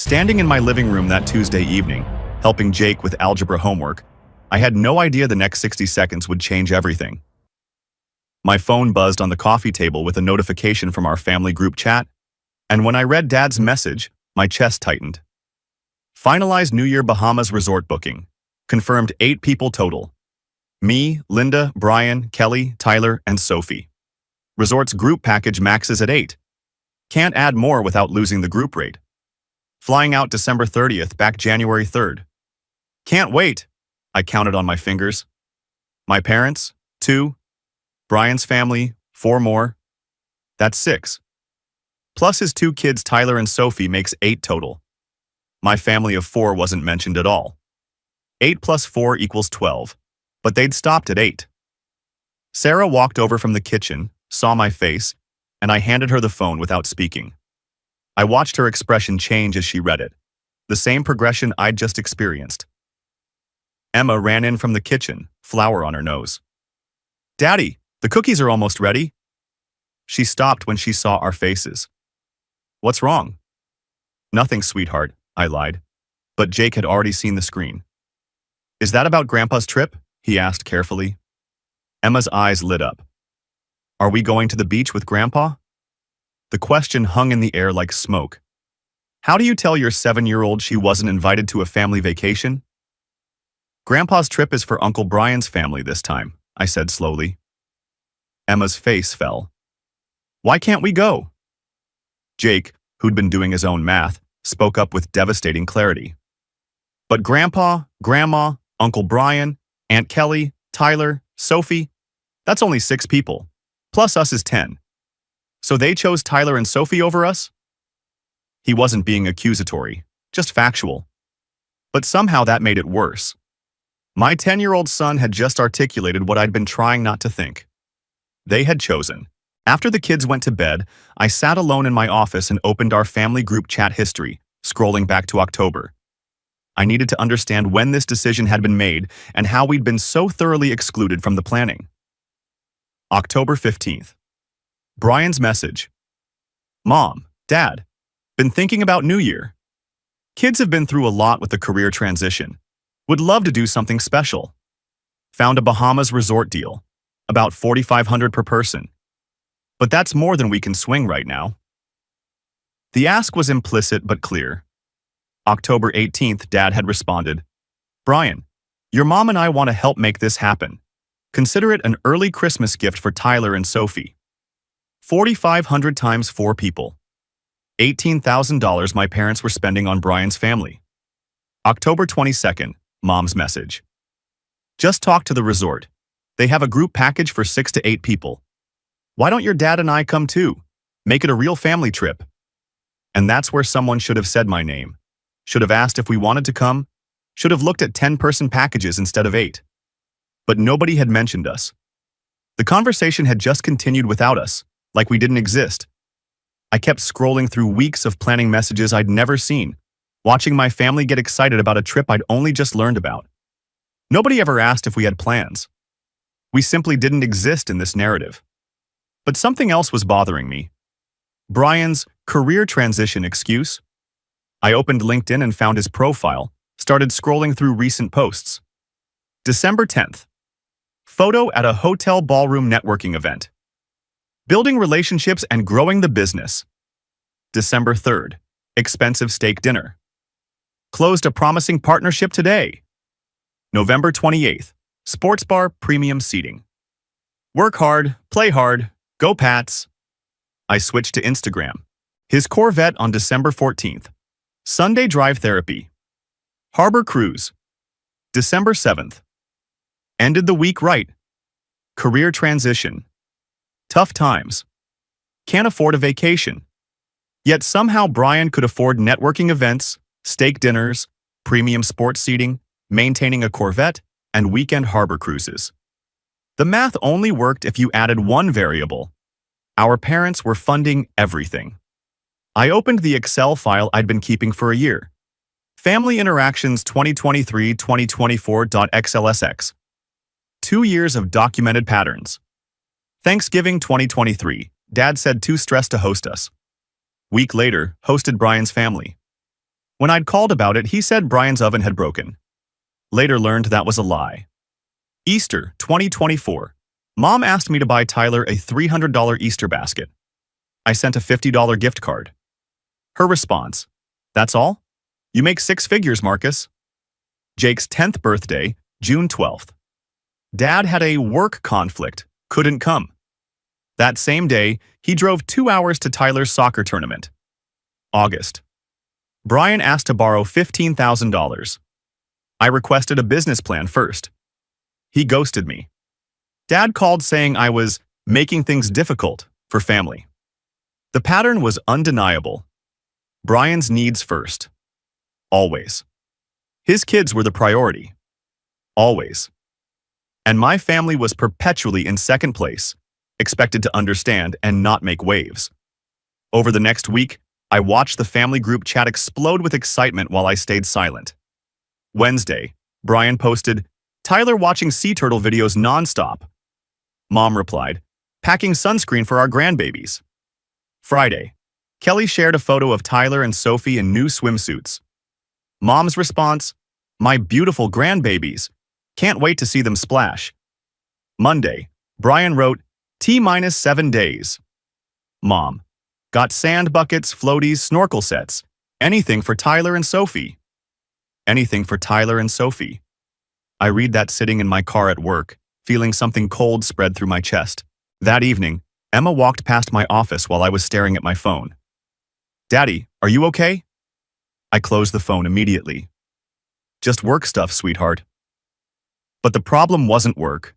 Standing in my living room that Tuesday evening, helping Jake with algebra homework, I had no idea the next 60 seconds would change everything. My phone buzzed on the coffee table with a notification from our family group chat, and when I read Dad's message, my chest tightened. Finalized New Year Bahamas resort booking. Confirmed 8 people total. Me, Linda, Brian, Kelly, Tyler, and Sophie. Resort's group package maxes at 8. Can't add more without losing the group rate. Flying out December 30th, back January 3rd. Can't wait, I counted on my fingers. My parents, 2. Brian's family, 4 more. That's 6. Plus his 2 kids, Tyler and Sophie, makes 8 total. My family of 4 wasn't mentioned at all. 8 plus 4 equals 12, but they'd stopped at 8. Sarah walked over from the kitchen, saw my face, and I handed her the phone without speaking. I watched her expression change as she read it, the same progression I'd just experienced. Emma ran in from the kitchen, flour on her nose. "Daddy, the cookies are almost ready." She stopped when she saw our faces. "What's wrong?" "Nothing, sweetheart," I lied, but Jake had already seen the screen. "Is that about Grandpa's trip?" he asked carefully. Emma's eyes lit up. "Are we going to the beach with Grandpa?" The question hung in the air like smoke. How do you tell your 7-year-old she wasn't invited to a family vacation? "Grandpa's trip is for Uncle Brian's family this time," I said slowly. Emma's face fell. "Why can't we go?" Jake, who'd been doing his own math, spoke up with devastating clarity. "But Grandpa, Grandma, Uncle Brian, Aunt Kelly, Tyler, Sophie, that's only 6 people, plus us is 10. So they chose Tyler and Sophie over us?" He wasn't being accusatory, just factual. But somehow that made it worse. My 10-year-old son had just articulated what I'd been trying not to think. They had chosen. After the kids went to bed, I sat alone in my office and opened our family group chat history, scrolling back to October. I needed to understand when this decision had been made and how we'd been so thoroughly excluded from the planning. October 15th. Brian's message. "Mom, Dad, been thinking about New Year. Kids have been through a lot with the career transition. Would love to do something special. Found a Bahamas resort deal, about $4,500 per person. But that's more than we can swing right now." The ask was implicit but clear. October 18th, Dad had responded, "Brian, your mom and I want to help make this happen. Consider it an early Christmas gift for Tyler and Sophie. $4,500 times 4 people. $18,000 my parents were spending on Brian's family." October 22nd, Mom's message. "Just talked to the resort. They have a group package for 6 to 8 people. Why don't your dad and I come too? Make it a real family trip." And that's where someone should have said my name. Should have asked if we wanted to come. Should have looked at 10-person packages instead of 8. But nobody had mentioned us. The conversation had just continued without us, like we didn't exist. I kept scrolling through weeks of planning messages I'd never seen, watching my family get excited about a trip I'd only just learned about. Nobody ever asked if we had plans. We simply didn't exist in this narrative. But something else was bothering me. Brian's career transition excuse. I opened LinkedIn and found his profile, started scrolling through recent posts. December 10th. Photo at a hotel ballroom networking event. Building relationships and growing the business. December 3rd. Expensive steak dinner. Closed a promising partnership today. November 28th. Sports bar premium seating. Work hard, play hard, go Pats. I switched to Instagram. His Corvette on December 14th. Sunday drive therapy. Harbor cruise. December 7th. Ended the week right. Career transition. Tough times. Can't afford a vacation. Yet somehow Brian could afford networking events, steak dinners, premium sports seating, maintaining a Corvette, and weekend harbor cruises. The math only worked if you added one variable. Our parents were funding everything. I opened the Excel file I'd been keeping for a year. Family Interactions 2023-2024.xlsx. 2 years of documented patterns. Thanksgiving 2023, Dad said too stressed to host us. Week later, hosted Brian's family. When I'd called about it, he said Brian's oven had broken. Later learned that was a lie. Easter 2024. Mom asked me to buy Tyler a $300 Easter basket. I sent a $50 gift card. Her response: "That's all? You make six figures, Marcus." Jake's 10th birthday, June 12th. Dad had a work conflict, couldn't come. That same day, he drove 2 hours to Tyler's soccer tournament. August. Brian asked to borrow $15,000. I requested a business plan first. He ghosted me. Dad called saying I was making things difficult for family. The pattern was undeniable. Brian's needs first. Always. His kids were the priority. Always. And my family was perpetually in second place, expected to understand and not make waves. Over the next week, I watched the family group chat explode with excitement while I stayed silent. Wednesday, Brian posted, "Tyler watching sea turtle videos nonstop." Mom replied, "Packing sunscreen for our grandbabies." Friday, Kelly shared a photo of Tyler and Sophie in new swimsuits. Mom's response: "My beautiful grandbabies. Can't wait to see them splash." Monday, Brian wrote, "T-7 days. Mom, got sand buckets, floaties, snorkel sets. Anything for Tyler and Sophie." Anything for Tyler and Sophie. I read that sitting in my car at work, feeling something cold spread through my chest. That evening, Emma walked past my office while I was staring at my phone. "Daddy, are you okay?" I closed the phone immediately. "Just work stuff, sweetheart." But the problem wasn't work.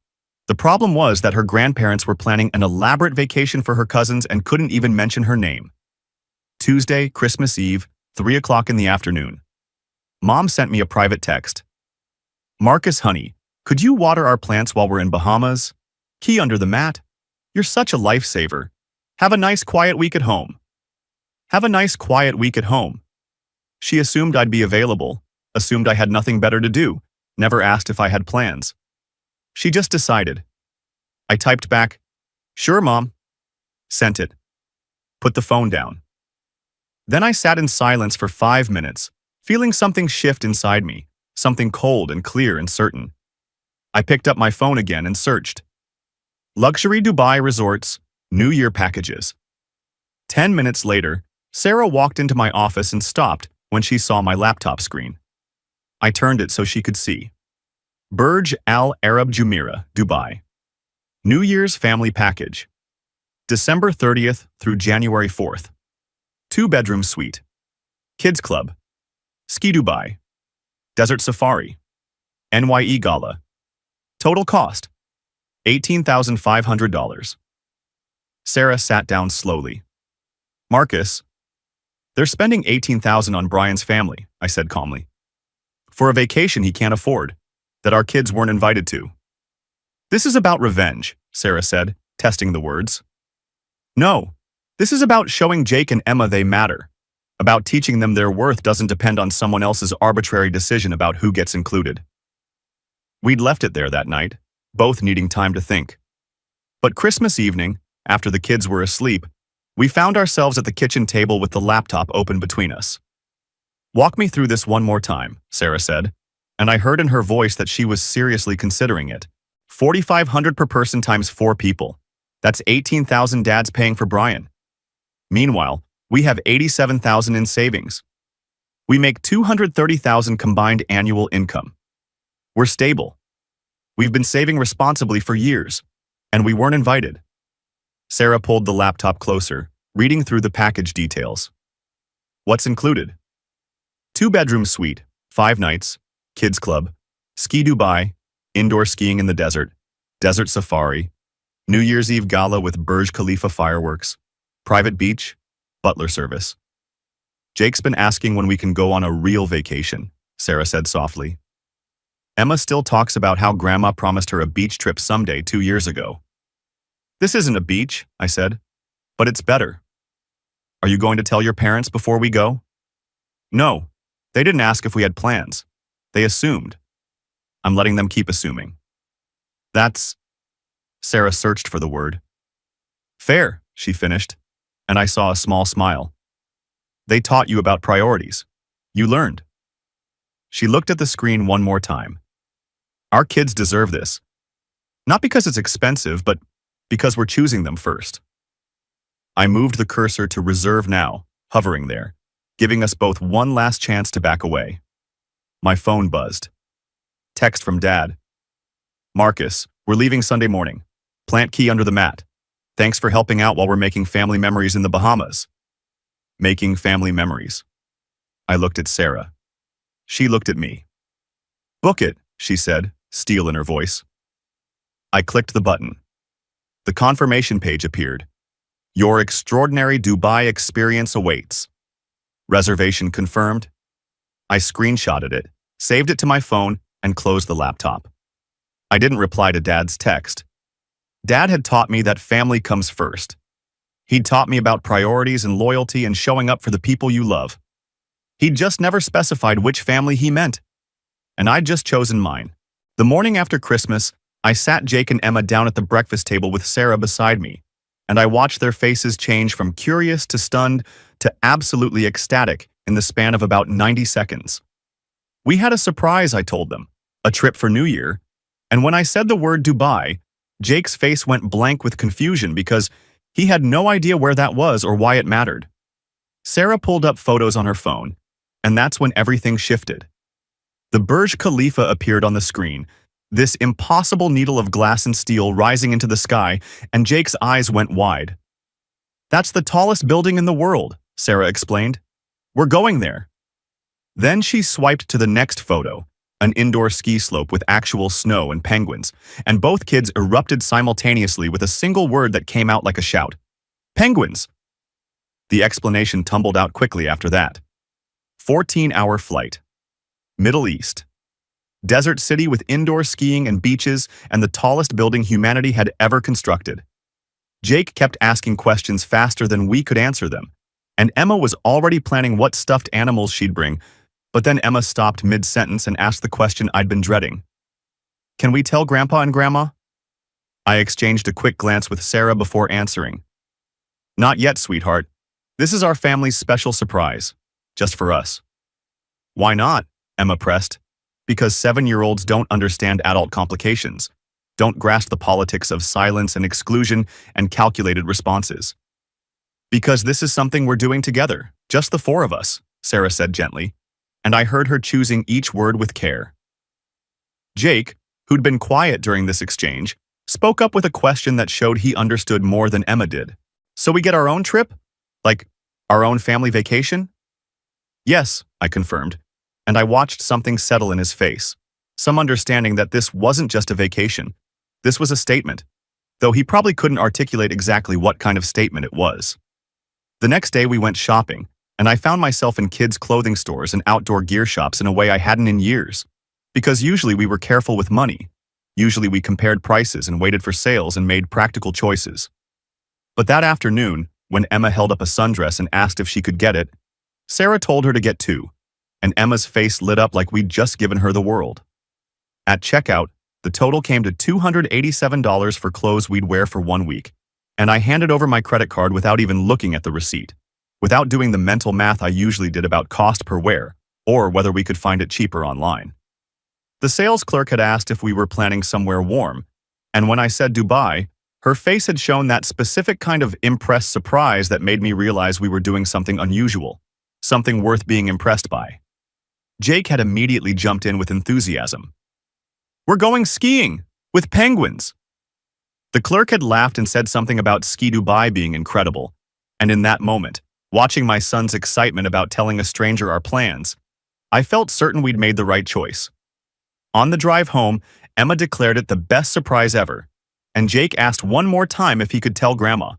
The problem was that her grandparents were planning an elaborate vacation for her cousins and couldn't even mention her name. Tuesday, Christmas Eve, 3 o'clock in the afternoon. Mom sent me a private text. "Marcus, honey, could you water our plants while we're in Bahamas? Key under the mat? You're such a lifesaver. Have a nice quiet week at home." Have a nice quiet week at home. She assumed I'd be available, assumed I had nothing better to do, never asked if I had plans. She just decided. I typed back, "Sure, Mom." Sent it. Put the phone down. Then I sat in silence for 5 minutes, feeling something shift inside me, something cold and clear and certain. I picked up my phone again and searched. Luxury Dubai resorts, New Year packages. 10 minutes later, Sarah walked into my office and stopped when she saw my laptop screen. I turned it so she could see. Burj Al Arab Jumeirah, Dubai. New Year's family package. December 30th through January 4th. 2-bedroom suite. Kids Club. Ski Dubai. Desert Safari. NYE Gala. Total cost: $18,500. Sarah sat down slowly. "Marcus, they're spending $18,000 on Brian's family," I said calmly. "For a vacation he can't afford, that our kids weren't invited to." "This is about revenge," Sarah said, testing the words. "No, this is about showing Jake and Emma they matter, about teaching them their worth doesn't depend on someone else's arbitrary decision about who gets included." We'd left it there that night, both needing time to think. But Christmas evening, after the kids were asleep, we found ourselves at the kitchen table with the laptop open between us. "Walk me through this one more time," Sarah said, and I heard in her voice that she was seriously considering it. $4,500 per person times 4 people. That's $18,000 Dad's paying for Brian. Meanwhile, we have $87,000 in savings. We make $230,000 combined annual income. We're stable. We've been saving responsibly for years, and we weren't invited. Sarah pulled the laptop closer, reading through the package details. What's included? 2-bedroom suite, 5 nights, Kids Club, Ski Dubai, indoor skiing in the desert, Desert Safari, New Year's Eve Gala with Burj Khalifa fireworks, private beach, butler service. "Jake's been asking when we can go on a real vacation," Sarah said softly. "Emma still talks about how Grandma promised her a beach trip someday 2 years ago." "This isn't a beach," I said, "but it's better." "Are you going to tell your parents before we go?" "No, they didn't ask if we had plans. They assumed. I'm letting them keep assuming." "That's..." Sarah searched for the word. "Fair," she finished, and I saw a small smile. "They taught you about priorities. You learned. She looked at the screen one more time. Our kids deserve this. Not because it's expensive, but because we're choosing them first. I moved the cursor to reserve now, hovering there, giving us both one last chance to back away. My phone buzzed. Text from Dad. Marcus, we're leaving Sunday morning. Plant key under the mat. Thanks for helping out while we're making family memories in the Bahamas. Making family memories. I looked at Sarah. She looked at me. Book it, she said, steel in her voice. I clicked the button. The confirmation page appeared. Your extraordinary Dubai experience awaits. Reservation confirmed. I screenshotted it, saved it to my phone, and closed the laptop. I didn't reply to Dad's text. Dad had taught me that family comes first. He'd taught me about priorities and loyalty and showing up for the people you love. He'd just never specified which family he meant. And I'd just chosen mine. The morning after Christmas, I sat Jake and Emma down at the breakfast table with Sarah beside me, and I watched their faces change from curious to stunned to absolutely ecstatic in the span of about 90 seconds. We had a surprise, I told them, a trip for New Year, and when I said the word Dubai, Jake's face went blank with confusion because he had no idea where that was or why it mattered. Sarah pulled up photos on her phone, and that's when everything shifted. The Burj Khalifa appeared on the screen, this impossible needle of glass and steel rising into the sky, and Jake's eyes went wide. That's the tallest building in the world, Sarah explained. We're going there. Then she swiped to the next photo, an indoor ski slope with actual snow and penguins, and both kids erupted simultaneously with a single word that came out like a shout. Penguins! The explanation tumbled out quickly after that. 14-hour flight. Middle East. Desert city with indoor skiing and beaches and the tallest building humanity had ever constructed. Jake kept asking questions faster than we could answer them, and Emma was already planning what stuffed animals she'd bring, but then Emma stopped mid-sentence and asked the question I'd been dreading. Can we tell Grandpa and Grandma? I exchanged a quick glance with Sarah before answering. Not yet, sweetheart. This is our family's special surprise, just for us. Why not? Emma pressed. Because 7-year-olds don't understand adult complications, don't grasp the politics of silence and exclusion and calculated responses. Because this is something we're doing together, just the 4 of us, Sarah said gently, and I heard her choosing each word with care. Jake, who'd been quiet during this exchange, spoke up with a question that showed he understood more than Emma did. So we get our own trip? Like, our own family vacation? Yes, I confirmed, and I watched something settle in his face, some understanding that this wasn't just a vacation. This was a statement, though he probably couldn't articulate exactly what kind of statement it was. The next day we went shopping, and I found myself in kids' clothing stores and outdoor gear shops in a way I hadn't in years. Because usually we were careful with money. Usually we compared prices and waited for sales and made practical choices. But that afternoon, when Emma held up a sundress and asked if she could get it, Sarah told her to get 2, and Emma's face lit up like we'd just given her the world. At checkout, the total came to $287 for clothes we'd wear for 1 week, and I handed over my credit card without even looking at the receipt, without doing the mental math I usually did about cost per wear, or whether we could find it cheaper online. The sales clerk had asked if we were planning somewhere warm, and when I said Dubai, her face had shown that specific kind of impressed surprise that made me realize we were doing something unusual, something worth being impressed by. Jake had immediately jumped in with enthusiasm. We're going skiing, with penguins. The clerk had laughed and said something about Ski Dubai being incredible, and in that moment, watching my son's excitement about telling a stranger our plans, I felt certain we'd made the right choice. On the drive home, Emma declared it the best surprise ever, and Jake asked one more time if he could tell Grandma,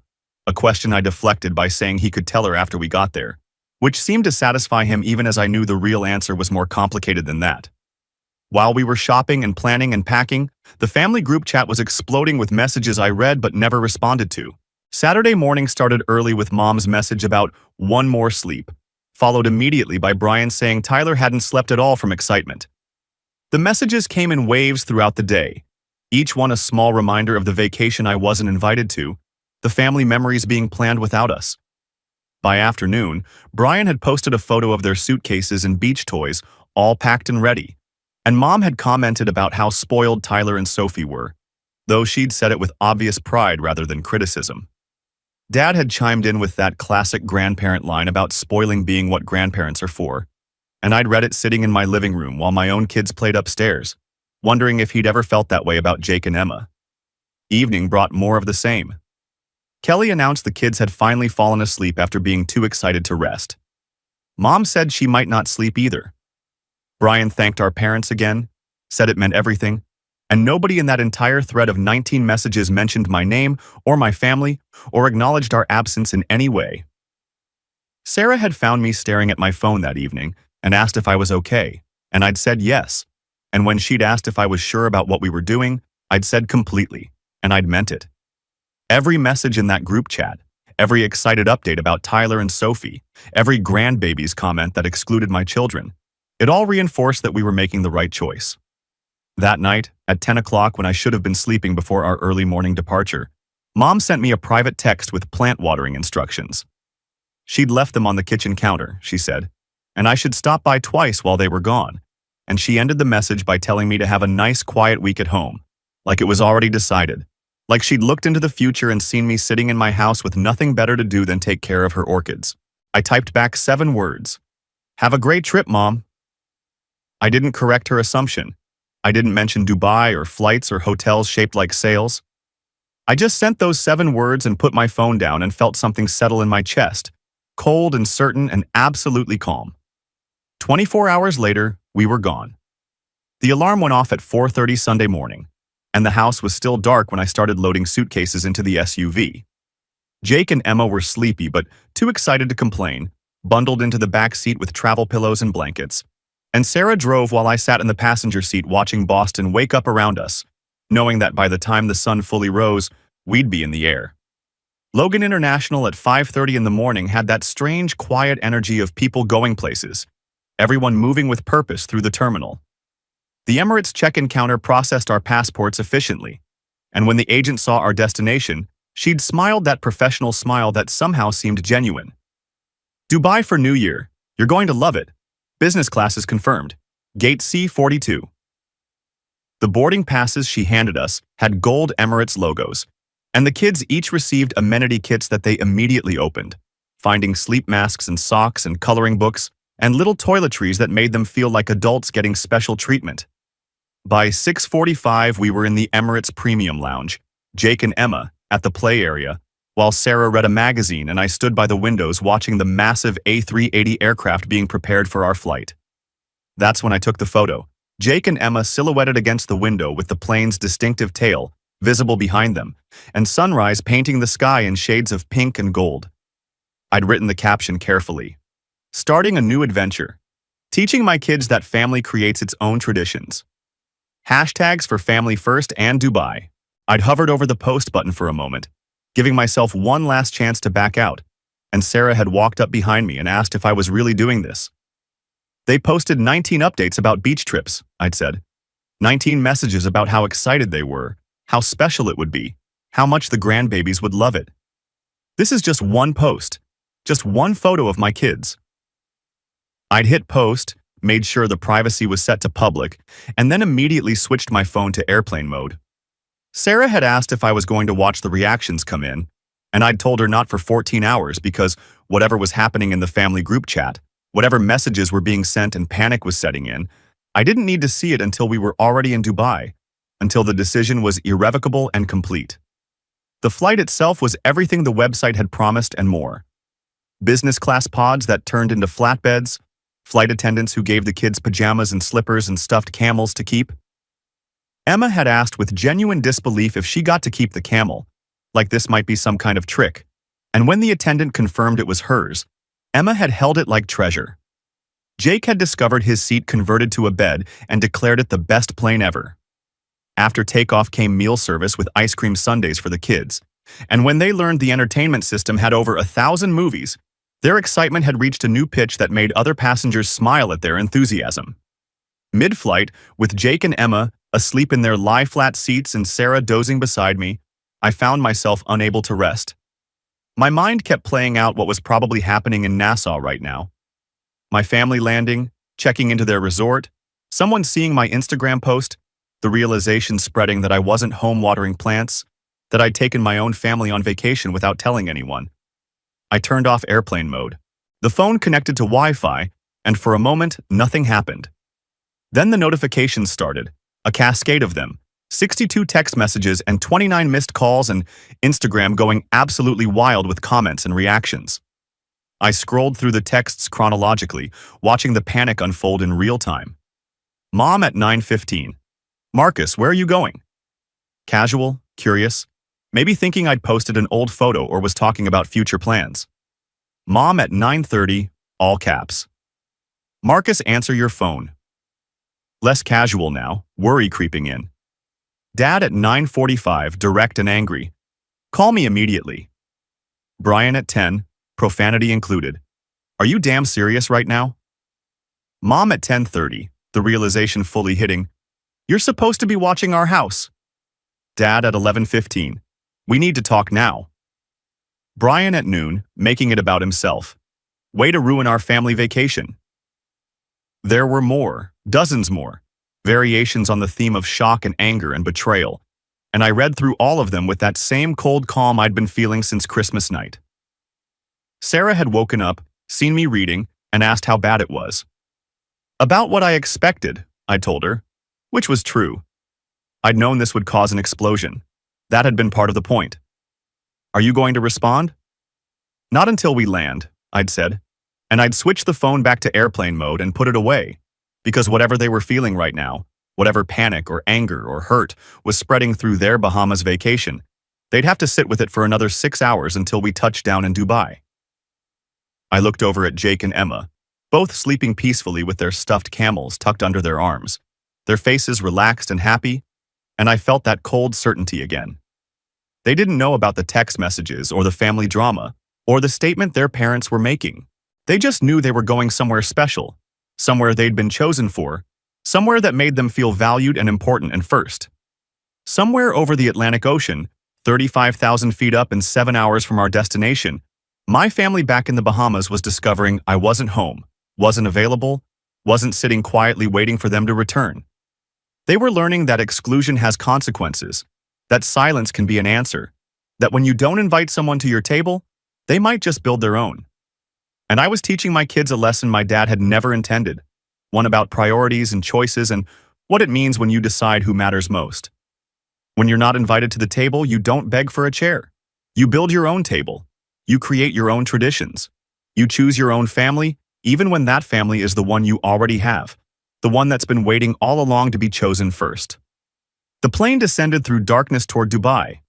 a question I deflected by saying he could tell her after we got there, which seemed to satisfy him even as I knew the real answer was more complicated than that. While we were shopping and planning and packing, the family group chat was exploding with messages I read but never responded to. Saturday morning started early with Mom's message about one more sleep, followed immediately by Brian saying Tyler hadn't slept at all from excitement. The messages came in waves throughout the day, each one a small reminder of the vacation I wasn't invited to, the family memories being planned without us. By afternoon, Brian had posted a photo of their suitcases and beach toys, all packed and ready. And Mom had commented about how spoiled Tyler and Sophie were, though she'd said it with obvious pride rather than criticism. Dad had chimed in with that classic grandparent line about spoiling being what grandparents are for, and I'd read it sitting in my living room while my own kids played upstairs, wondering if he'd ever felt that way about Jake and Emma. Evening brought more of the same. Kelly announced the kids had finally fallen asleep after being too excited to rest. Mom said she might not sleep either. Brian thanked our parents again, said it meant everything, and nobody in that entire thread of 19 messages mentioned my name or my family or acknowledged our absence in any way. Sarah had found me staring at my phone that evening and asked if I was okay, and I'd said yes. And when she'd asked if I was sure about what we were doing, I'd said completely, and I'd meant it. Every message in that group chat, every excited update about Tyler and Sophie, every grandbaby's comment that excluded my children, it all reinforced that we were making the right choice. That night, at 10 o'clock when I should have been sleeping before our early morning departure, Mom sent me a private text with plant watering instructions. She'd left them on the kitchen counter, she said, and I should stop by twice while they were gone. And she ended the message by telling me to have a nice, quiet week at home, like it was already decided, like she'd looked into the future and seen me sitting in my house with nothing better to do than take care of her orchids. I typed back 7 words. "Have a great trip, Mom." I didn't correct her assumption. I didn't mention Dubai or flights or hotels shaped like sails. I just sent those 7 words and put my phone down and felt something settle in my chest, cold and certain and absolutely calm. 24 hours later, we were gone. The alarm went off at 4:30 Sunday morning, and the house was still dark when I started loading suitcases into the SUV. Jake and Emma were sleepy but too excited to complain, bundled into the back seat with travel pillows and blankets, and Sarah drove while I sat in the passenger seat watching Boston wake up around us, knowing that by the time the sun fully rose, we'd be in the air. Logan International at 5:30 in the morning had that strange, quiet energy of people going places, everyone moving with purpose through the terminal. The Emirates check-in counter processed our passports efficiently, and when the agent saw our destination, she'd smiled that professional smile that somehow seemed genuine. "Dubai for New Year. You're going to love it. Business class is confirmed. Gate C42. The boarding passes she handed us had gold Emirates logos, and the kids each received amenity kits that they immediately opened, finding sleep masks and socks and coloring books and little toiletries that made them feel like adults getting special treatment. By 6:45, we were in the Emirates Premium Lounge, Jake and Emma at the play area, while Sarah read a magazine and I stood by the windows watching the massive A380 aircraft being prepared for our flight. That's when I took the photo, Jake and Emma silhouetted against the window with the plane's distinctive tail visible behind them, and sunrise painting the sky in shades of pink and gold. I'd written the caption carefully. "Starting a new adventure. Teaching my kids that family creates its own traditions. Hashtags for family first and Dubai." I'd hovered over the post button for a moment, giving myself one last chance to back out, and Sarah had walked up behind me and asked if I was really doing this. "They posted 19 updates about beach trips," I'd said. 19 messages about how excited they were, how special it would be, how much the grandbabies would love it. This is just one post, just one photo of my kids. I'd hit post, made sure the privacy was set to public, and then immediately switched my phone to airplane mode. Sarah had asked if I was going to watch the reactions come in, and I'd told her not for 14 hours because whatever was happening in the family group chat, whatever messages were being sent and panic was setting in, I didn't need to see it until we were already in Dubai, until the decision was irrevocable and complete. The flight itself was everything the website had promised and more. Business class pods that turned into flatbeds, flight attendants who gave the kids pajamas and slippers and stuffed camels to keep. Emma had asked with genuine disbelief if she got to keep the camel, like this might be some kind of trick, and when the attendant confirmed it was hers, Emma had held it like treasure. Jake had discovered his seat converted to a bed and declared it the best plane ever. After takeoff came meal service with ice cream sundaes for the kids, and when they learned the entertainment system had over 1,000 movies, their excitement had reached a new pitch that made other passengers smile at their enthusiasm. Mid-flight, with Jake and Emma asleep in their lie-flat seats and Sarah dozing beside me, I found myself unable to rest. My mind kept playing out what was probably happening in Nassau right now. My family landing, checking into their resort, someone seeing my Instagram post, the realization spreading that I wasn't home watering plants, that I'd taken my own family on vacation without telling anyone. I turned off airplane mode. The phone connected to Wi-Fi, and for a moment, nothing happened. Then the notifications started, a cascade of them, 62 text messages and 29 missed calls, and Instagram going absolutely wild with comments and reactions. I scrolled through the texts chronologically, watching the panic unfold in real time. Mom at 9:15. Marcus, where are you going? Casual, curious, maybe thinking I'd posted an old photo or was talking about future plans. Mom at 9:30, all caps. Marcus, answer your phone. Less casual now, worry creeping in. Dad at 9:45, direct and angry. Call me immediately. Brian at 10, profanity included. Are you damn serious right now? Mom at 10:30, the realization fully hitting. You're supposed to be watching our house. Dad at 11:15. We need to talk now. Brian at noon, making it about himself. Way to ruin our family vacation. There were more, dozens more, variations on the theme of shock and anger and betrayal, and I read through all of them with that same cold calm I'd been feeling since Christmas night. Sarah had woken up, seen me reading, and asked how bad it was. About what I expected, I told her, which was true. I'd known this would cause an explosion. That had been part of the point. Are you going to respond? Not until we land, I'd said, and I'd switch the phone back to airplane mode and put it away, because whatever they were feeling right now, whatever panic or anger or hurt was spreading through their Bahamas vacation, they'd have to sit with it for another 6 hours until we touched down in Dubai. I looked over at Jake and Emma, both sleeping peacefully with their stuffed camels tucked under their arms, their faces relaxed and happy, and I felt that cold certainty again. They didn't know about the text messages or the family drama or the statement their parents were making. They just knew they were going somewhere special, somewhere they'd been chosen for, somewhere that made them feel valued and important and first. Somewhere over the Atlantic Ocean, 35,000 feet up and 7 hours from our destination, my family back in the Bahamas was discovering I wasn't home, wasn't available, wasn't sitting quietly waiting for them to return. They were learning that exclusion has consequences, that silence can be an answer, that when you don't invite someone to your table, they might just build their own. And I was teaching my kids a lesson my dad had never intended, one about priorities and choices and what it means when you decide who matters most. When you're not invited to the table, you don't beg for a chair. You build your own table. You create your own traditions. You choose your own family, even when that family is the one you already have, the one that's been waiting all along to be chosen first. The plane descended through darkness toward Dubai,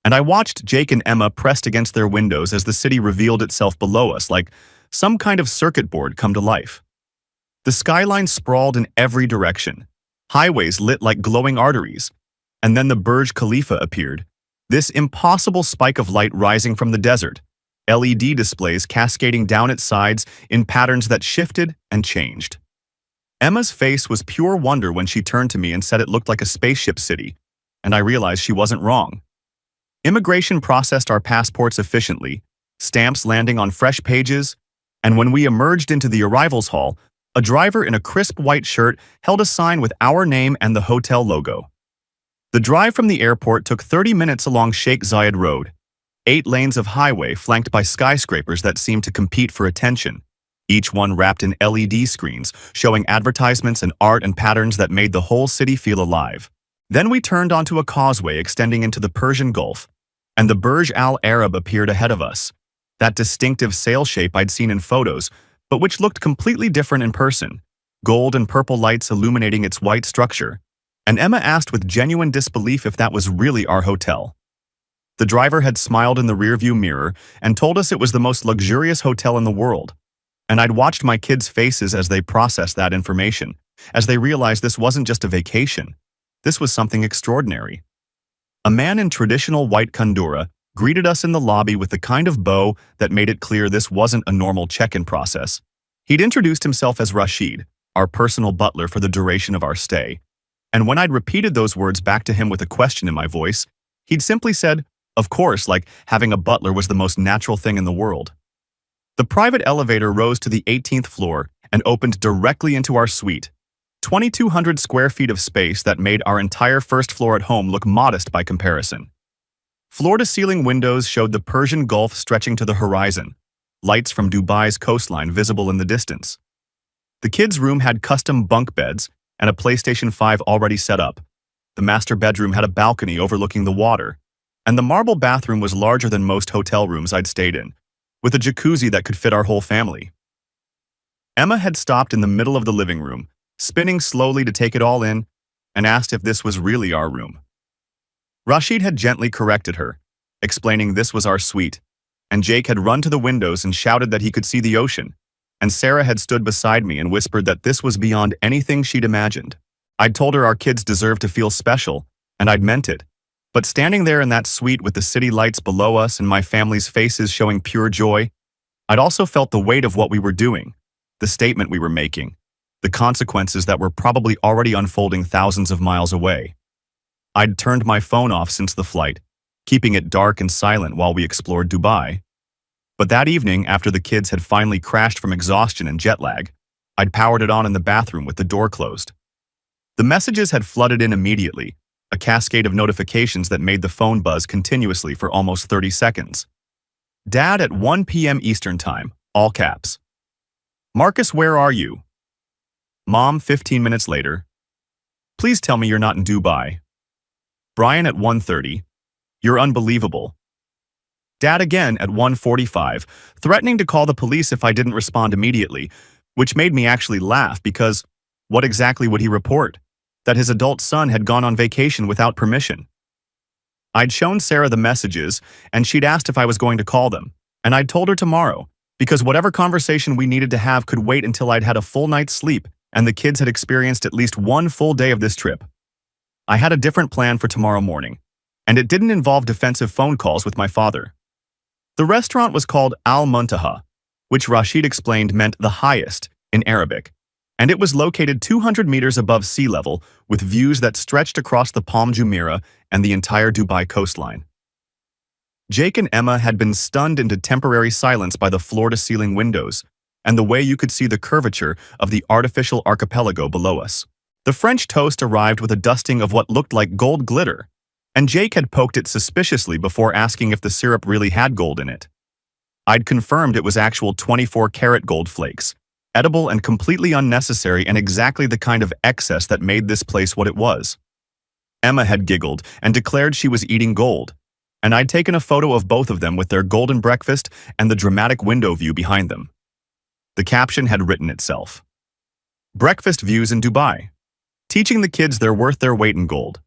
and I watched Jake and Emma pressed against their windows as the city revealed itself below us like some kind of circuit board come to life. The skyline sprawled in every direction, highways lit like glowing arteries, and then the Burj Khalifa appeared, this impossible spike of light rising from the desert, LED displays cascading down its sides in patterns that shifted and changed. Emma's face was pure wonder when she turned to me and said it looked like a spaceship city, and I realized she wasn't wrong. Immigration processed our passports efficiently, stamps landing on fresh pages, and when we emerged into the arrivals hall, a driver in a crisp white shirt held a sign with our name and the hotel logo. The drive from the airport took 30 minutes along Sheikh Zayed Road, 8 lanes of highway flanked by skyscrapers that seemed to compete for attention, each one wrapped in LED screens showing advertisements and art and patterns that made the whole city feel alive. Then we turned onto a causeway extending into the Persian Gulf, and the Burj Al Arab appeared ahead of us, that distinctive sail shape I'd seen in photos, but which looked completely different in person, gold and purple lights illuminating its white structure, and Emma asked with genuine disbelief if that was really our hotel. The driver had smiled in the rearview mirror and told us it was the most luxurious hotel in the world, and I'd watched my kids' faces as they processed that information, as they realized this wasn't just a vacation. This was something extraordinary. A man in traditional white kandura greeted us in the lobby with the kind of bow that made it clear this wasn't a normal check-in process. He'd introduced himself as Rashid, our personal butler for the duration of our stay, and when I'd repeated those words back to him with a question in my voice, he'd simply said, Of course, like having a butler was the most natural thing in the world. The private elevator rose to the 18th floor and opened directly into our suite. 2,200 square feet of space that made our entire first floor at home look modest by comparison. Floor-to-ceiling windows showed the Persian Gulf stretching to the horizon, lights from Dubai's coastline visible in the distance. The kids' room had custom bunk beds and a PlayStation 5 already set up. The master bedroom had a balcony overlooking the water, and the marble bathroom was larger than most hotel rooms I'd stayed in, with a jacuzzi that could fit our whole family. Emma had stopped in the middle of the living room, spinning slowly to take it all in, and asked if this was really our room. Rashid had gently corrected her, explaining this was our suite, and Jake had run to the windows and shouted that he could see the ocean, and Sarah had stood beside me and whispered that this was beyond anything she'd imagined. I'd told her our kids deserved to feel special, and I'd meant it, but standing there in that suite with the city lights below us and my family's faces showing pure joy, I'd also felt the weight of what we were doing, the statement we were making, the consequences that were probably already unfolding thousands of miles away. I'd turned my phone off since the flight, keeping it dark and silent while we explored Dubai. But that evening, after the kids had finally crashed from exhaustion and jet lag, I'd powered it on in the bathroom with the door closed. The messages had flooded in immediately, a cascade of notifications that made the phone buzz continuously for almost 30 seconds. Dad at 1 p.m. Eastern Time, all caps. Marcus, where are you? Mom, 15 minutes later. Please tell me you're not in Dubai. Brian at 1:30. You're unbelievable. Dad again at 1:45, threatening to call the police if I didn't respond immediately, which made me actually laugh because what exactly would he report? That his adult son had gone on vacation without permission. I'd shown Sarah the messages, and she'd asked if I was going to call them, and I'd told her tomorrow, because whatever conversation we needed to have could wait until I'd had a full night's sleep and the kids had experienced at least one full day of this trip. I had a different plan for tomorrow morning, and it didn't involve defensive phone calls with my father. The restaurant was called Al Muntaha, which Rashid explained meant the highest in Arabic, and it was located 200 meters above sea level with views that stretched across the Palm Jumeirah and the entire Dubai coastline. Jake and Emma had been stunned into temporary silence by the floor-to-ceiling windows and the way you could see the curvature of the artificial archipelago below us. The French toast arrived with a dusting of what looked like gold glitter, and Jake had poked it suspiciously before asking if the syrup really had gold in it. I'd confirmed it was actual 24-karat gold flakes, edible and completely unnecessary and exactly the kind of excess that made this place what it was. Emma had giggled and declared she was eating gold, and I'd taken a photo of both of them with their golden breakfast and the dramatic window view behind them. The caption had written itself. Breakfast views in Dubai. Teaching the kids they're worth their weight in gold.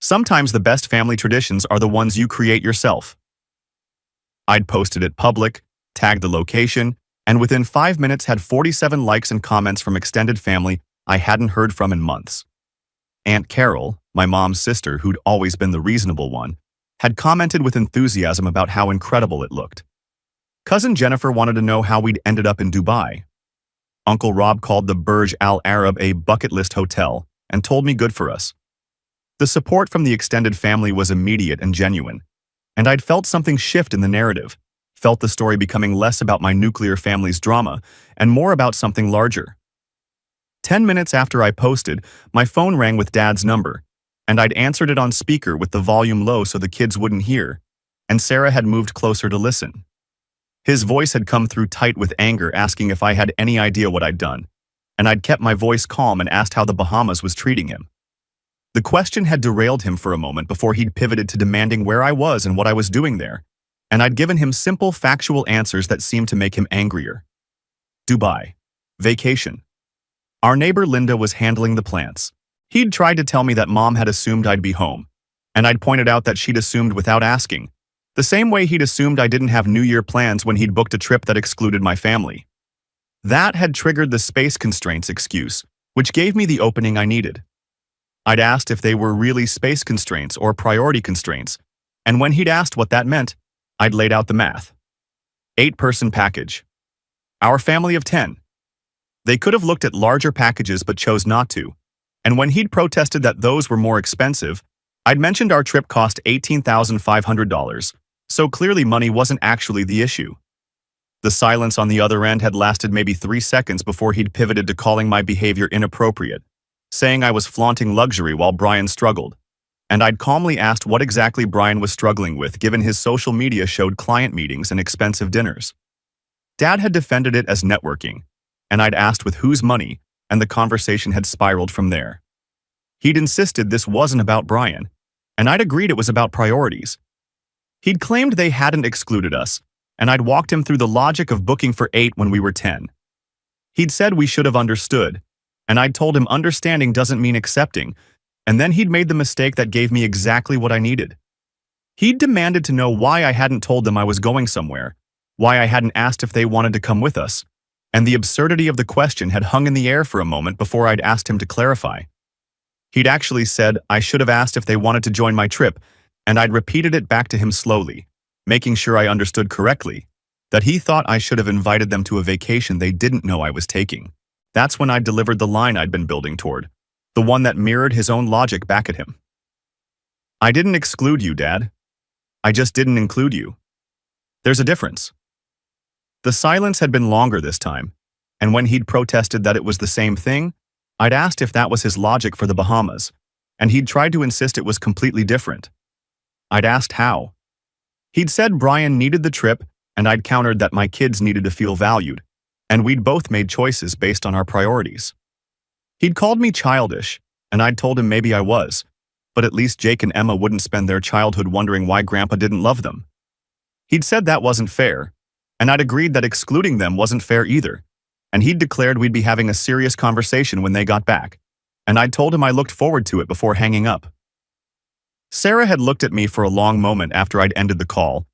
Sometimes the best family traditions are the ones you create yourself. I'd posted it public, tagged the location, and within 5 minutes had 47 likes and comments from extended family I hadn't heard from in months. Aunt Carol, my mom's sister who'd always been the reasonable one, had commented with enthusiasm about how incredible it looked. Cousin Jennifer wanted to know how we'd ended up in Dubai. Uncle Rob called the Burj Al Arab a bucket list hotel and told me good for us. The support from the extended family was immediate and genuine, and I'd felt something shift in the narrative, felt the story becoming less about my nuclear family's drama and more about something larger. 10 minutes after I posted, my phone rang with Dad's number, and I'd answered it on speaker with the volume low so the kids wouldn't hear, and Sarah had moved closer to listen. His voice had come through tight with anger, asking if I had any idea what I'd done, and I'd kept my voice calm and asked how the Bahamas was treating him. The question had derailed him for a moment before he'd pivoted to demanding where I was and what I was doing there, and I'd given him simple, factual answers that seemed to make him angrier. Dubai. Vacation. Our neighbor Linda was handling the plants. He'd tried to tell me that Mom had assumed I'd be home, and I'd pointed out that she'd assumed without asking, the same way he'd assumed I didn't have New Year plans when he'd booked a trip that excluded my family. That had triggered the space constraints excuse, which gave me the opening I needed. I'd asked if they were really space constraints or priority constraints, and when he'd asked what that meant, I'd laid out the math. 8-person package. Our family of 10. They could have looked at larger packages but chose not to, and when he'd protested that those were more expensive, I'd mentioned our trip cost $18,500, so clearly money wasn't actually the issue. The silence on the other end had lasted maybe 3 seconds before he'd pivoted to calling my behavior inappropriate, saying I was flaunting luxury while Brian struggled. And I'd calmly asked what exactly Brian was struggling with given his social media showed client meetings and expensive dinners. Dad had defended it as networking, and I'd asked with whose money, and the conversation had spiraled from there. He'd insisted this wasn't about Brian, and I'd agreed it was about priorities. He'd claimed they hadn't excluded us, and I'd walked him through the logic of booking for 8 when we were 10. He'd said we should have understood, and I'd told him understanding doesn't mean accepting, and then he'd made the mistake that gave me exactly what I needed. He'd demanded to know why I hadn't told them I was going somewhere, why I hadn't asked if they wanted to come with us, and the absurdity of the question had hung in the air for a moment before I'd asked him to clarify. He'd actually said I should have asked if they wanted to join my trip, and I'd repeated it back to him slowly, making sure I understood correctly, that he thought I should have invited them to a vacation they didn't know I was taking. That's when I delivered the line I'd been building toward, the one that mirrored his own logic back at him. I didn't exclude you, Dad. I just didn't include you. There's a difference. The silence had been longer this time, and when he'd protested that it was the same thing, I'd asked if that was his logic for the Bahamas, and he'd tried to insist it was completely different. I'd asked how. He'd said Brian needed the trip, and I'd countered that my kids needed to feel valued, and we'd both made choices based on our priorities. He'd called me childish, and I'd told him maybe I was, but at least Jake and Emma wouldn't spend their childhood wondering why Grandpa didn't love them. He'd said that wasn't fair, and I'd agreed that excluding them wasn't fair either, and he'd declared we'd be having a serious conversation when they got back, and I'd told him I looked forward to it before hanging up. Sarah had looked at me for a long moment after I'd ended the call,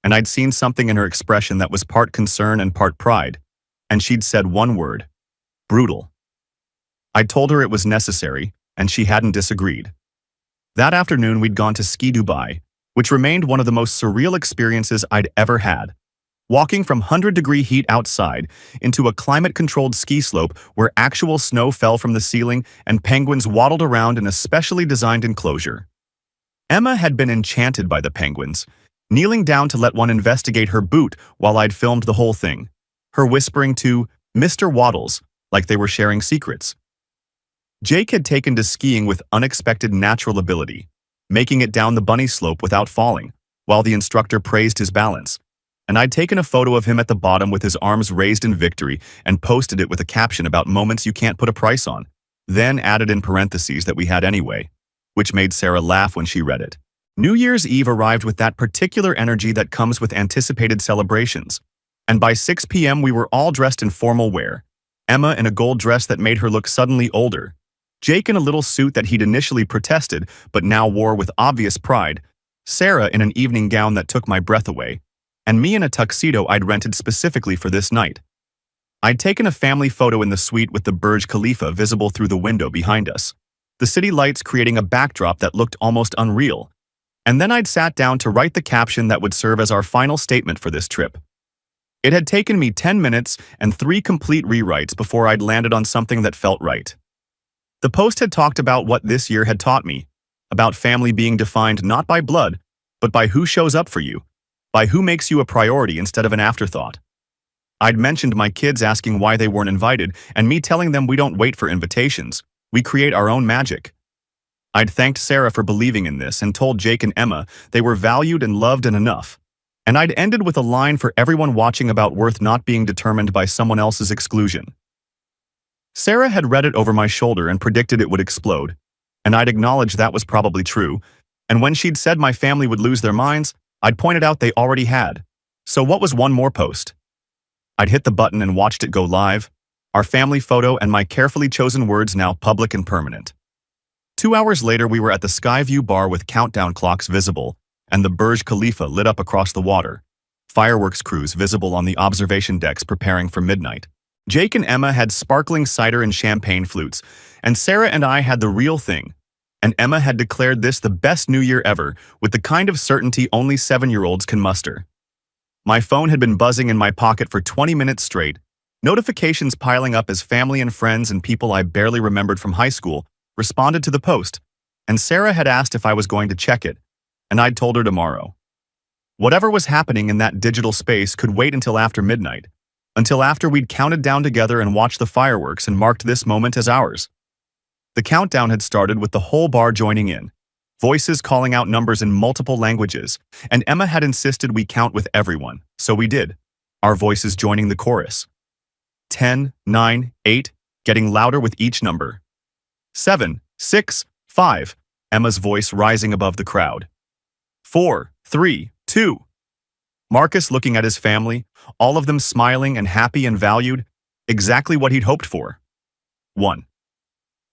and I'd seen something in her expression that was part concern and part pride, and she'd said one word: brutal. I'd told her it was necessary, and she hadn't disagreed. That afternoon we'd gone to Ski Dubai, which remained one of the most surreal experiences I'd ever had. Walking from 100-degree heat outside into a climate-controlled ski slope where actual snow fell from the ceiling and penguins waddled around in a specially designed enclosure. Emma had been enchanted by the penguins, kneeling down to let one investigate her boot while I'd filmed the whole thing, her whispering to Mr. Waddles like they were sharing secrets. Jake had taken to skiing with unexpected natural ability, making it down the bunny slope without falling, while the instructor praised his balance. And I'd taken a photo of him at the bottom with his arms raised in victory and posted it with a caption about moments you can't put a price on, then added in parentheses that we had anyway, which made Sarah laugh when she read it. New Year's Eve arrived with that particular energy that comes with anticipated celebrations, and by 6 p.m. we were all dressed in formal wear, Emma in a gold dress that made her look suddenly older, Jake in a little suit that he'd initially protested but now wore with obvious pride, Sarah in an evening gown that took my breath away, and me in a tuxedo I'd rented specifically for this night. I'd taken a family photo in the suite with the Burj Khalifa visible through the window behind us, the city lights creating a backdrop that looked almost unreal, and then I'd sat down to write the caption that would serve as our final statement for this trip. It had taken me 10 minutes and 3 complete rewrites before I'd landed on something that felt right. The post had talked about what this year had taught me, about family being defined not by blood, but by who shows up for you, by who makes you a priority instead of an afterthought. I'd mentioned my kids asking why they weren't invited, and me telling them we don't wait for invitations, we create our own magic. I'd thanked Sarah for believing in this and told Jake and Emma they were valued and loved and enough. And I'd ended with a line for everyone watching about worth not being determined by someone else's exclusion. Sarah had read it over my shoulder and predicted it would explode, and I'd acknowledged that was probably true, and when she'd said my family would lose their minds, I'd pointed out they already had. So what was one more post? I'd hit the button and watched it go live, our family photo and my carefully chosen words now public and permanent. 2 hours later we were at the Skyview bar with countdown clocks visible and the Burj Khalifa lit up across the water, fireworks crews visible on the observation decks preparing for midnight. Jake and Emma had sparkling cider and champagne flutes, and Sarah and I had the real thing. And Emma had declared this the best New Year ever, with the kind of certainty only 7-year-olds can muster. My phone had been buzzing in my pocket for 20 minutes straight, notifications piling up as family and friends and people I barely remembered from high school responded to the post, and Sarah had asked if I was going to check it, and I'd told her tomorrow. Whatever was happening in that digital space could wait until after midnight, until after we'd counted down together and watched the fireworks and marked this moment as ours. The countdown had started with the whole bar joining in, voices calling out numbers in multiple languages, and Emma had insisted we count with everyone, so we did, our voices joining the chorus. 10, 9, 8, getting louder with each number. 7, 6, 5, Emma's voice rising above the crowd. 4, 3, 2. Marcus looking at his family, all of them smiling and happy and valued, exactly what he'd hoped for. 1.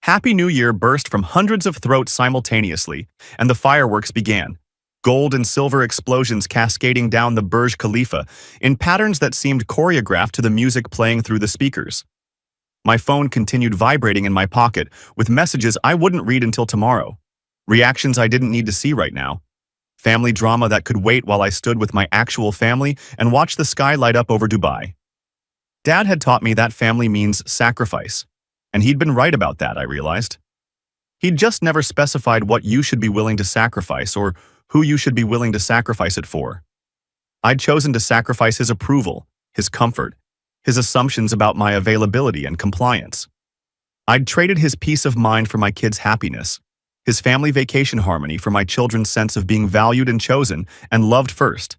Happy New Year burst from hundreds of throats simultaneously, and the fireworks began, gold and silver explosions cascading down the Burj Khalifa in patterns that seemed choreographed to the music playing through the speakers. My phone continued vibrating in my pocket with messages I wouldn't read until tomorrow, reactions I didn't need to see right now, family drama that could wait while I stood with my actual family and watched the sky light up over Dubai. Dad had taught me that family means sacrifice, and he'd been right about that, I realized. He'd just never specified what you should be willing to sacrifice or who you should be willing to sacrifice it for. I'd chosen to sacrifice his approval, his comfort, his assumptions about my availability and compliance. I'd traded his peace of mind for my kids' happiness, his family vacation harmony for my children's sense of being valued and chosen and loved first.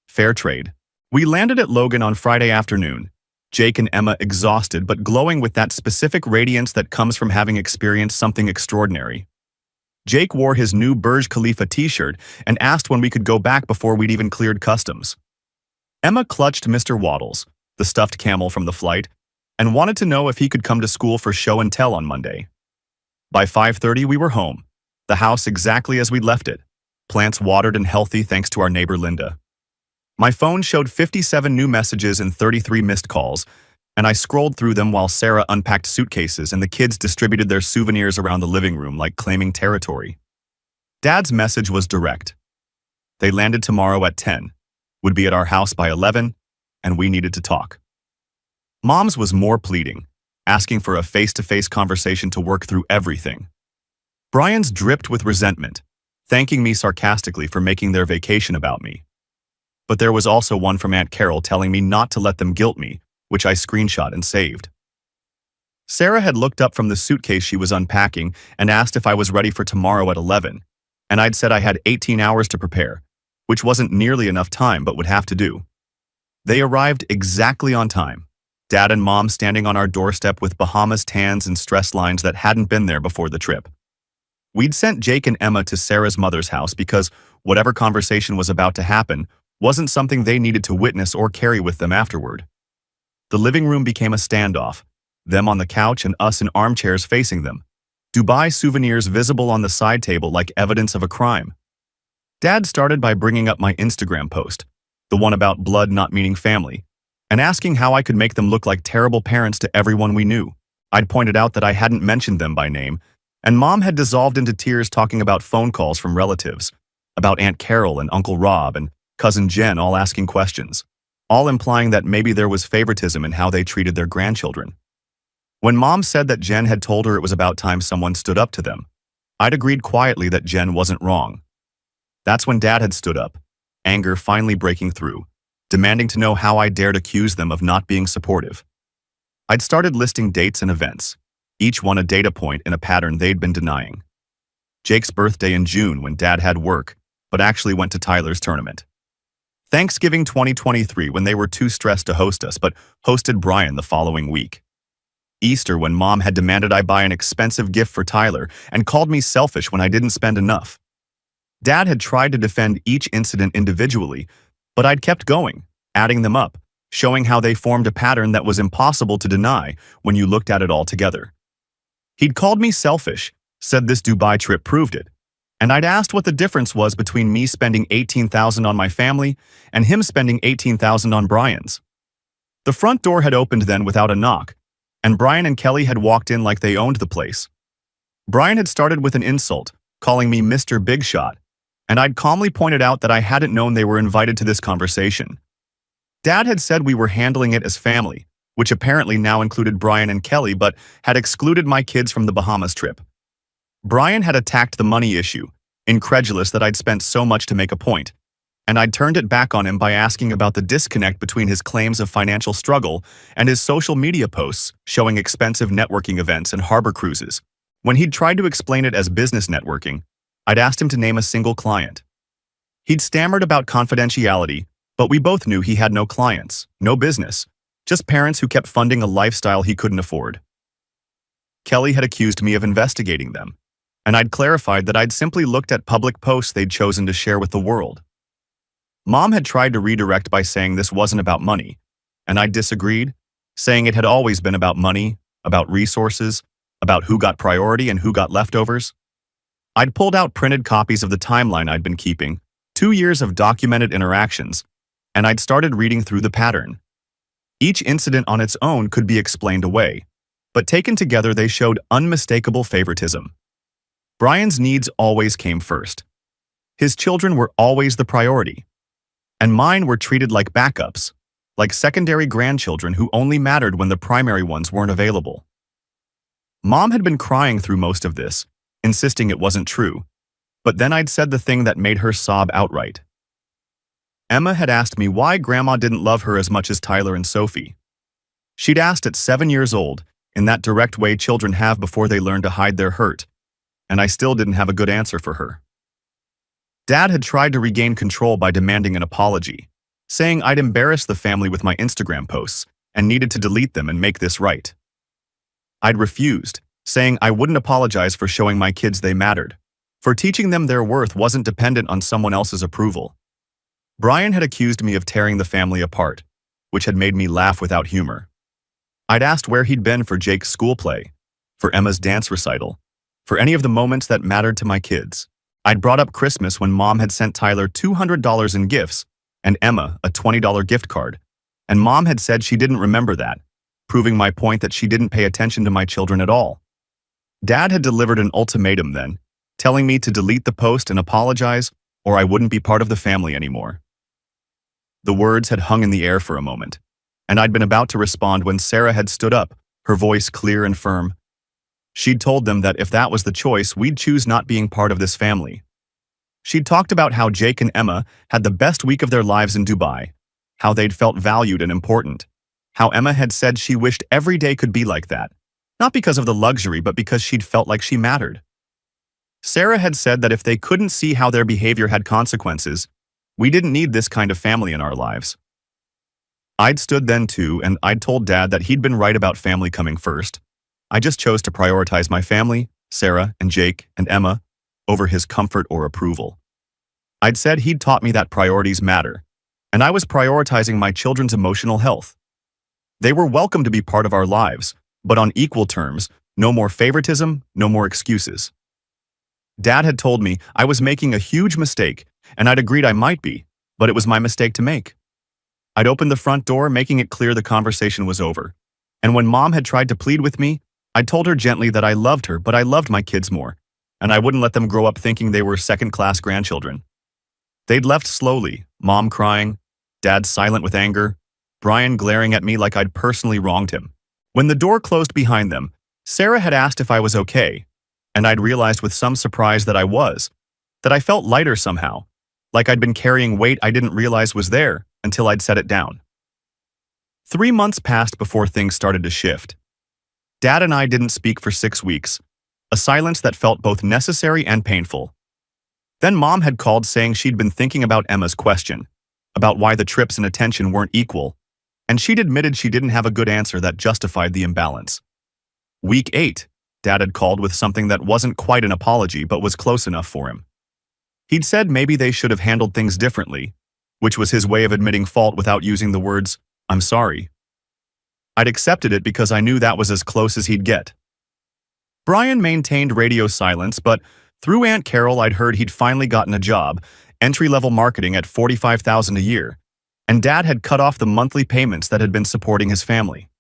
Fair trade. We landed at Logan on Friday afternoon, Jake and Emma exhausted but glowing with that specific radiance that comes from having experienced something extraordinary. Jake wore his new Burj Khalifa t-shirt and asked when we could go back before we'd even cleared customs. Emma clutched Mr. Waddles, the stuffed camel from the flight, and wanted to know if he could come to school for show and tell on Monday. By 5:30 we were home, the house exactly as we'd left it, plants watered and healthy thanks to our neighbor Linda. My phone showed 57 new messages and 33 missed calls, and I scrolled through them while Sarah unpacked suitcases and the kids distributed their souvenirs around the living room like claiming territory. Dad's message was direct. They landed tomorrow at 10, would be at our house by 11, and we needed to talk. Mom's was more pleading, asking for a face-to-face conversation to work through everything. Brian's dripped with resentment, thanking me sarcastically for making their vacation about me. But there was also one from Aunt Carol telling me not to let them guilt me, which I screenshot and saved. Sarah had looked up from the suitcase she was unpacking and asked if I was ready for tomorrow at 11, and I'd said I had 18 hours to prepare, which wasn't nearly enough time but would have to do. They arrived exactly on time, Dad and Mom standing on our doorstep with Bahamas tans and stress lines that hadn't been there before the trip. We'd sent Jake and Emma to Sarah's mother's house because whatever conversation was about to happen wasn't something they needed to witness or carry with them afterward. The living room became a standoff, them on the couch and us in armchairs facing them, Dubai souvenirs visible on the side table like evidence of a crime. Dad started by bringing up my Instagram post, the one about blood not meaning family, and asking how I could make them look like terrible parents to everyone we knew. I'd pointed out that I hadn't mentioned them by name, and Mom had dissolved into tears talking about phone calls from relatives, about Aunt Carol and Uncle Rob and Cousin Jen all asking questions, all implying that maybe there was favoritism in how they treated their grandchildren. When Mom said that Jen had told her it was about time someone stood up to them, I'd agreed quietly that Jen wasn't wrong. That's when Dad had stood up, anger finally breaking through, demanding to know how I dared accuse them of not being supportive. I'd started listing dates and events, each one a data point in a pattern they'd been denying. Jake's birthday in June when Dad had work, but actually went to Tyler's tournament. Thanksgiving 2023 when they were too stressed to host us, but hosted Brian the following week. Easter when Mom had demanded I buy an expensive gift for Tyler and called me selfish when I didn't spend enough. Dad had tried to defend each incident individually, but I'd kept going, adding them up, showing how they formed a pattern that was impossible to deny when you looked at it all together. He'd called me selfish, said this Dubai trip proved it, and I'd asked what the difference was between me spending $18,000 on my family and him spending $18,000 on Brian's. The front door had opened then without a knock, and Brian and Kelly had walked in like they owned the place. Brian had started with an insult, calling me Mr. Big Shot, and I'd calmly pointed out that I hadn't known they were invited to this conversation. Dad had said we were handling it as family, which apparently now included Brian and Kelly but had excluded my kids from the Bahamas trip. Brian had attacked the money issue, incredulous that I'd spent so much to make a point, and I'd turned it back on him by asking about the disconnect between his claims of financial struggle and his social media posts showing expensive networking events and harbor cruises. When he'd tried to explain it as business networking, I'd asked him to name a single client. He'd stammered about confidentiality, but we both knew he had no clients, no business, just parents who kept funding a lifestyle he couldn't afford. Kelly had accused me of investigating them, and I'd clarified that I'd simply looked at public posts they'd chosen to share with the world. Mom had tried to redirect by saying this wasn't about money, and I disagreed, saying it had always been about money, about resources, about who got priority and who got leftovers. I'd pulled out printed copies of the timeline I'd been keeping, 2 years of documented interactions, and I'd started reading through the pattern. Each incident on its own could be explained away, but taken together they showed unmistakable favoritism. Brian's needs always came first. His children were always the priority. And mine were treated like backups, like secondary grandchildren who only mattered when the primary ones weren't available. Mom had been crying through most of this, insisting it wasn't true, but then I'd said the thing that made her sob outright. Emma had asked me why Grandma didn't love her as much as Tyler and Sophie. She'd asked at 7 years old, in that direct way children have before they learn to hide their hurt, and I still didn't have a good answer for her. Dad had tried to regain control by demanding an apology, saying I'd embarrassed the family with my Instagram posts and needed to delete them and make this right. I'd refused, saying I wouldn't apologize for showing my kids they mattered, for teaching them their worth wasn't dependent on someone else's approval. Brian had accused me of tearing the family apart, which had made me laugh without humor. I'd asked where he'd been for Jake's school play, for Emma's dance recital, for any of the moments that mattered to my kids. I'd brought up Christmas when Mom had sent Tyler $200 in gifts and Emma a $20 gift card, and Mom had said she didn't remember that, proving my point that she didn't pay attention to my children at all. Dad had delivered an ultimatum then, telling me to delete the post and apologize, or I wouldn't be part of the family anymore. The words had hung in the air for a moment, and I'd been about to respond when Sarah had stood up, her voice clear and firm. She'd told them that if that was the choice, we'd choose not being part of this family. She'd talked about how Jake and Emma had the best week of their lives in Dubai, how they'd felt valued and important, how Emma had said she wished every day could be like that, not because of the luxury but because she'd felt like she mattered. Sarah had said that if they couldn't see how their behavior had consequences, we didn't need this kind of family in our lives. I'd stood then too, and I'd told Dad that he'd been right about family coming first. I just chose to prioritize my family, Sarah and Jake and Emma, over his comfort or approval. I'd said he'd taught me that priorities matter, and I was prioritizing my children's emotional health. They were welcome to be part of our lives, but on equal terms, no more favoritism, no more excuses. Dad had told me I was making a huge mistake, and I'd agreed I might be, but it was my mistake to make. I'd opened the front door, making it clear the conversation was over, and when Mom had tried to plead with me, I told her gently that I loved her, but I loved my kids more, and I wouldn't let them grow up thinking they were second-class grandchildren. They'd left slowly, Mom crying, Dad silent with anger, Brian glaring at me like I'd personally wronged him. When the door closed behind them, Sarah had asked if I was okay, and I'd realized with some surprise that I was, that I felt lighter somehow, like I'd been carrying weight I didn't realize was there until I'd set it down. 3 months passed before things started to shift. Dad and I didn't speak for 6 weeks, a silence that felt both necessary and painful. Then Mom had called saying she'd been thinking about Emma's question, about why the trips and attention weren't equal, and she'd admitted she didn't have a good answer that justified the imbalance. Week 8, Dad had called with something that wasn't quite an apology but was close enough for him. He'd said maybe they should have handled things differently, which was his way of admitting fault without using the words, "I'm sorry." I'd accepted it because I knew that was as close as he'd get. Brian maintained radio silence, but through Aunt Carol I'd heard he'd finally gotten a job, entry-level marketing at $45,000 a year, and Dad had cut off the monthly payments that had been supporting his family.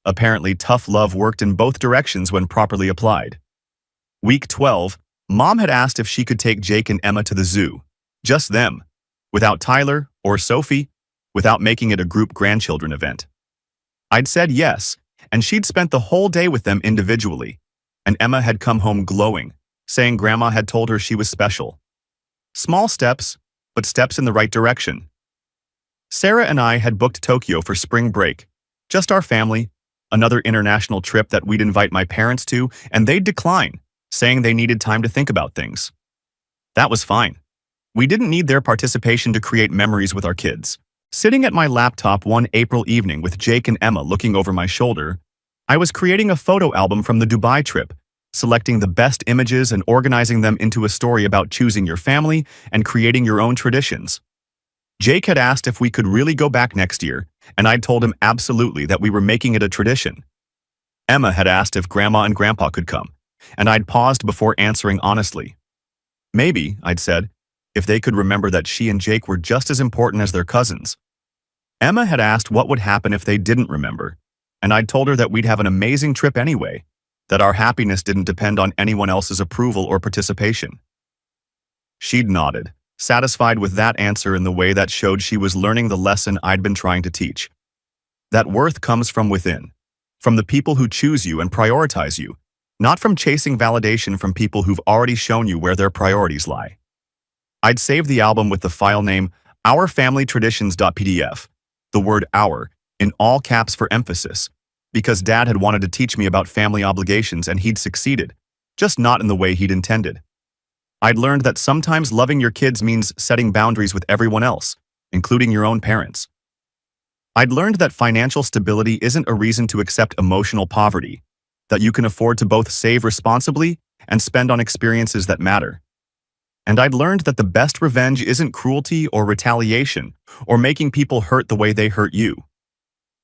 Apparently, tough love worked in both directions when properly applied. Week 12, Mom had asked if she could take Jake and Emma to the zoo, just them, without Tyler or Sophie, without making it a group grandchildren event. I'd said yes, and she'd spent the whole day with them individually, and Emma had come home glowing, saying Grandma had told her she was special. Small steps, but steps in the right direction. Sarah and I had booked Tokyo for spring break. Just our family, another international trip that we'd invite my parents to, and they'd decline, saying they needed time to think about things. That was fine. We didn't need their participation to create memories with our kids. Sitting at my laptop one April evening with Jake and Emma looking over my shoulder, I was creating a photo album from the Dubai trip, selecting the best images and organizing them into a story about choosing your family and creating your own traditions. Jake had asked if we could really go back next year, and I'd told him absolutely that we were making it a tradition. Emma had asked if Grandma and Grandpa could come, and I'd paused before answering honestly. Maybe, I'd said, if they could remember that she and Jake were just as important as their cousins. Emma had asked what would happen if they didn't remember, and I'd told her that we'd have an amazing trip anyway, that our happiness didn't depend on anyone else's approval or participation. She'd nodded, satisfied with that answer in the way that showed she was learning the lesson I'd been trying to teach. That worth comes from within, from the people who choose you and prioritize you, not from chasing validation from people who've already shown you where their priorities lie. I'd saved the album with the file name ourfamilytraditions.pdf, the word our, in all caps for emphasis, because Dad had wanted to teach me about family obligations and he'd succeeded, just not in the way he'd intended. I'd learned that sometimes loving your kids means setting boundaries with everyone else, including your own parents. I'd learned that financial stability isn't a reason to accept emotional poverty, that you can afford to both save responsibly and spend on experiences that matter. And I'd learned that the best revenge isn't cruelty or retaliation or making people hurt the way they hurt you.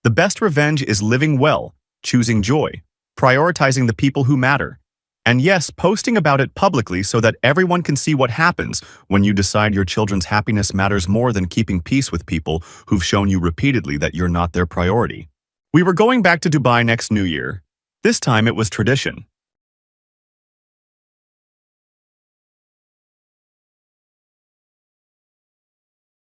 The best revenge is living well, choosing joy, prioritizing the people who matter, and yes, posting about it publicly so that everyone can see what happens when you decide your children's happiness matters more than keeping peace with people who've shown you repeatedly that you're not their priority. We were going back to Dubai next New Year. This time it was tradition.